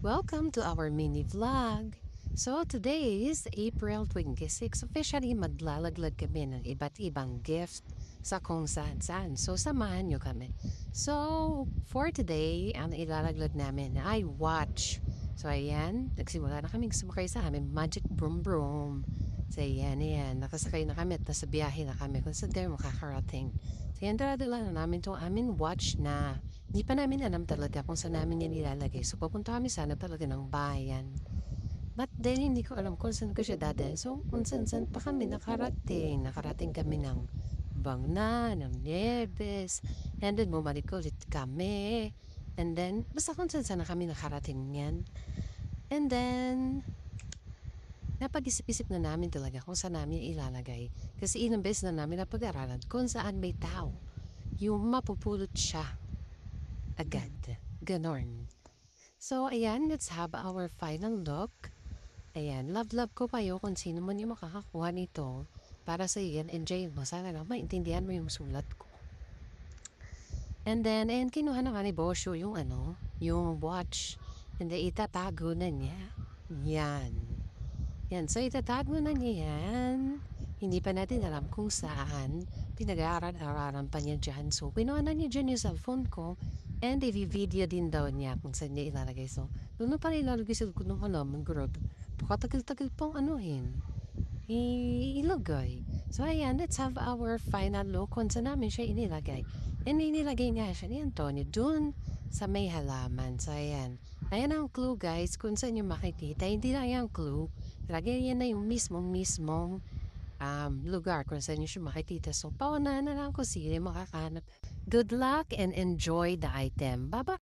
Welcome to our mini vlog. So today is April 26. Officially maglalaglag kami ng iba't ibang gift sa kung saan-saan. So samahan nyo kami. So for today, ang ilalaglag namin ay watch. So ayan, nagsimula na kami sumakay sa aming magic broom broom. So ayan, nakasakay na kami at nasa biyahe na kami kung saan tayo makakarating. So yan, dala na namin itong aming watch na hindi pa namin alam talaga kung saan namin yan ilalagay. So papunta kami sana talaga ng bayan. But then hindi ko alam kung saan ko siya dadalhin. So kung saan pa kami nakarating. Nakarating kami ng Bangna, ng Nieves. And then bumalik ulit kami. And then basta kung saan na kami nakarating yan. And then napag-isip-isip na namin talaga kung saan namin ilalagay. Kasi ilang beses na namin napag-aralan kung saan may tao. Yung mapupulot siya agad. Ganon. So, ayan, let's have our final look. Ayan, love ko kayo kung sino man yung makakakuha nito. Para sa iyan, enjoy mo. Sana lang maintindihan mo yung sulat ko. And then, ayan, kinuha na nga ni Bosyo yung yung watch. And then, itatago na niya. Yan. Yan, so itatago na niya yan. Hindi pa natin alam kung saan. Pinag-aaral-aralan pa niya dyan. So, pinuha na niya dyan yung cellphone ko. And i-video din daw niya kung saan niya ilalagay. So, doon na pala ilalagay sa likod ng halaman. Grabe. Pakatagal-tagal pang ilagay. So, ayan, let's have our final look kung saan namin siya inilagay. And inilagay nga siya ni Antonio dun sa may halaman. So, ayan. Ayan ang clue, guys, kung saan nyo makikita. Hindi na yung clue. Lagay yan na yung mismong lugar kung saan nyo siya makikita. So, paunahan na lang kung sino makakahanap. Good luck and enjoy the item. Bye-bye!